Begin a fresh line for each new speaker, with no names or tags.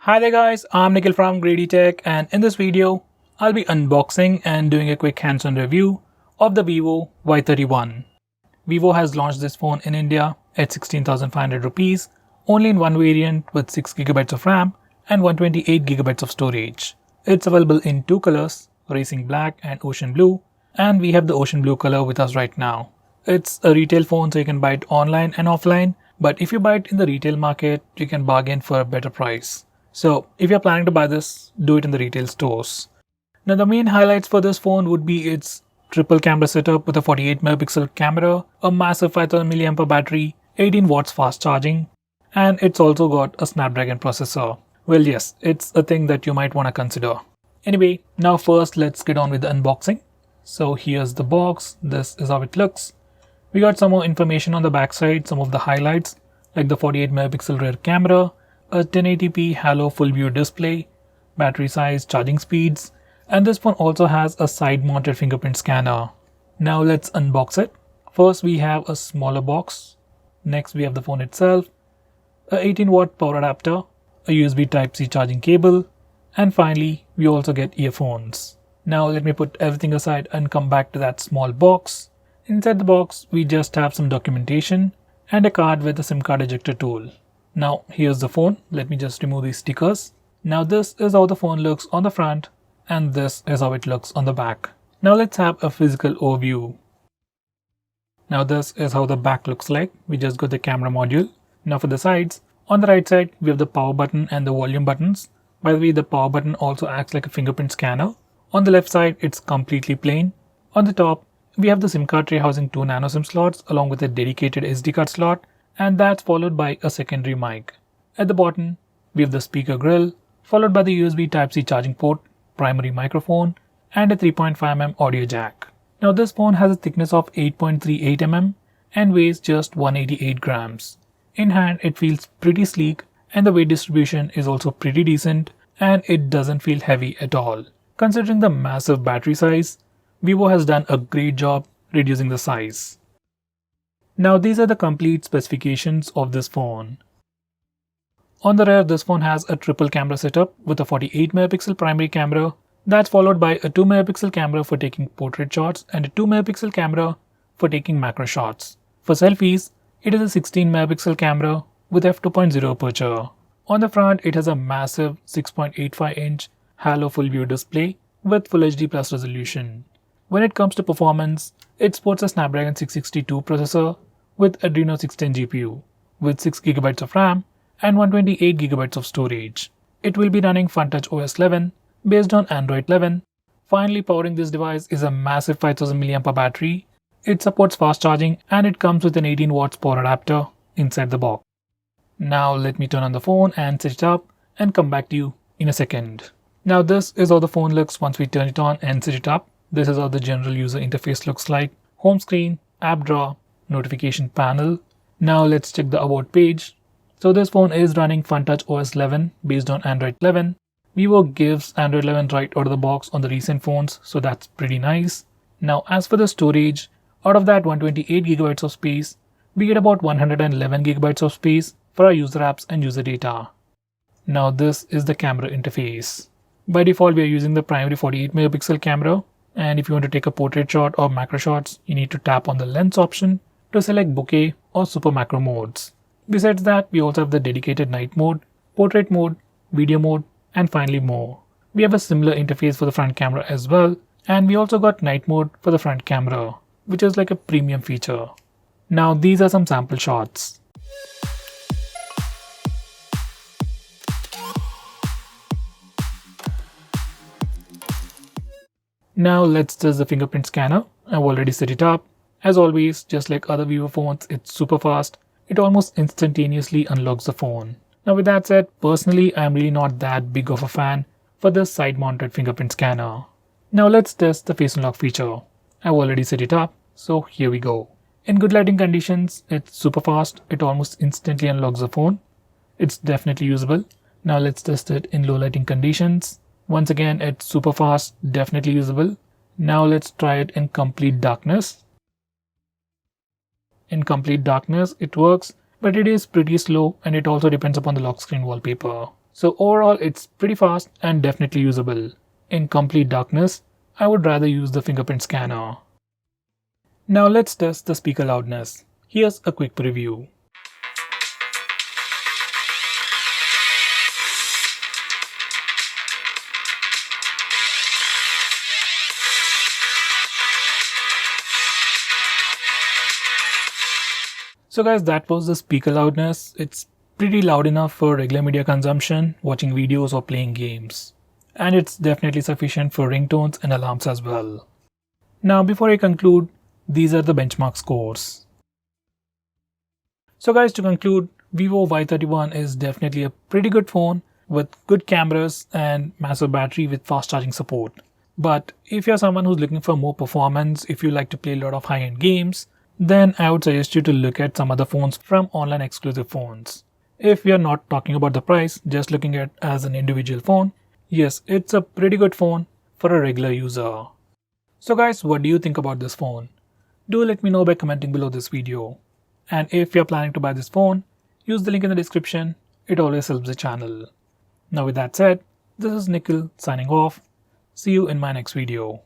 Hi there guys, I'm Nikhil from GreedyTech, and in this video, I'll be unboxing and doing a quick hands-on review of the Vivo Y31. Vivo has launched this phone in India at 16,500 rupees, only in one variant with 6GB of RAM and 128GB of storage. It's available in two colors, Racing Black and Ocean Blue, and we have the Ocean Blue color with us right now. It's a retail phone, so you can buy it online and offline, but if you buy it in the retail market, you can bargain for a better price. So if you're planning to buy this, do it in the retail stores. Now the main highlights for this phone would be its triple camera setup with a 48 megapixel camera, a massive 5000 mAh battery, 18 watts fast charging, and it's also got a Snapdragon processor. Well, yes, it's a thing that you might want to consider. Anyway, now first let's get on with the unboxing. So here's the box, this is how it looks. We got some more information on the backside, some of the highlights like the 48 megapixel rear camera, a 1080p Halo full view display, battery size, charging speeds, and this phone also has a side mounted fingerprint scanner. Now let's unbox it. First we have a smaller box, next we have the phone itself, a 18-watt power adapter, a USB Type-C charging cable, and finally we also get earphones. Now let me put everything aside and come back to that small box. Inside the box we just have some documentation and a card with a SIM card ejector tool. Now here's the phone, let me just remove these stickers. Now this is how the phone looks on the front and this is how it looks on the back. Now let's have a physical overview. Now this is how the back looks like. We just got the camera module. Now for the sides, on the right side we have the power button and the volume buttons. By the way, the power button also acts like a fingerprint scanner. On the left side it's completely plain. On the top we have the SIM card tray housing 2 nano SIM slots along with a dedicated SD card slot, and that's followed by a secondary mic. At the bottom, we have the speaker grill, followed by the USB Type-C charging port, primary microphone, and a 3.5mm audio jack. Now this phone has a thickness of 8.38mm and weighs just 188 grams. In hand, it feels pretty sleek and the weight distribution is also pretty decent and it doesn't feel heavy at all. Considering the massive battery size, Vivo has done a great job reducing the size. Now these are the complete specifications of this phone. On the rear, this phone has a triple camera setup with a 48 megapixel primary camera that's followed by a 2 megapixel camera for taking portrait shots and a 2 megapixel camera for taking macro shots. For selfies, it is a 16 megapixel camera with f2.0 aperture. On the front, it has a massive 6.85-inch Halo full view display with Full HD Plus resolution. When it comes to performance, it sports a Snapdragon 662 processor with Adreno 610 GPU, with 6GB of RAM and 128GB of storage. It will be running FunTouch OS 11 based on Android 11. Finally powering this device is a massive 5000 mAh battery. It supports fast charging and it comes with an 18 watts power adapter inside the box. Now let me turn on the phone and set it up and come back to you in a second. Now this is how the phone looks once we turn it on and set it up. This is how the general user interface looks like. Home screen, app drawer, notification panel. Now let's check the about page. So this phone is running FunTouch OS 11 based on Android 11. Vivo gives Android 11 right out of the box on the recent phones, so that's pretty nice. Now as for the storage, out of that 128GB of space, we get about 111GB of space for our user apps and user data. Now this is the camera interface. By default we are using the primary 48 megapixel camera, and if you want to take a portrait shot or macro shots, you need to tap on the lens option to select bokeh or super macro modes. Besides that, we also have the dedicated night mode, portrait mode, video mode, and finally more. We have a similar interface for the front camera as well, and we also got night mode for the front camera, which is like a premium feature. Now these are some sample shots. Now let's test the fingerprint scanner. I've already set it up. As always, just like other Vivo phones, it's super fast. It almost instantaneously unlocks the phone. Now with that said, personally I'm really not that big of a fan for this side-mounted fingerprint scanner. Now let's test the face unlock feature. I've already set it up, so here we go. In good lighting conditions, it's super fast. It almost instantly unlocks the phone. It's definitely usable. Now let's test it in low lighting conditions. Once again, it's super fast, definitely usable. Now let's try it in complete darkness. In complete darkness, it works, but it is pretty slow and it also depends upon the lock screen wallpaper. So overall, it's pretty fast and definitely usable. In complete darkness, I would rather use the fingerprint scanner. Now let's test the speaker loudness. Here's a quick preview. So guys, that was the speaker loudness. It's pretty loud enough for regular media consumption, watching videos or playing games. And it's definitely sufficient for ringtones and alarms as well. Now before I conclude, these are the benchmark scores. So guys, to conclude, Vivo Y31 is definitely a pretty good phone with good cameras and massive battery with fast charging support. But if you're someone who's looking for more performance, if you like to play a lot of high-end games, then I would suggest you to look at some other phones from online exclusive phones. If we are not talking about the price, just looking at it as an individual phone, yes, it's a pretty good phone for a regular user. So guys, what do you think about this phone? Do let me know by commenting below this video. And if you're planning to buy this phone, use the link in the description. It always helps the channel. Now with that said, this is Nikhil signing off. See you in my next video.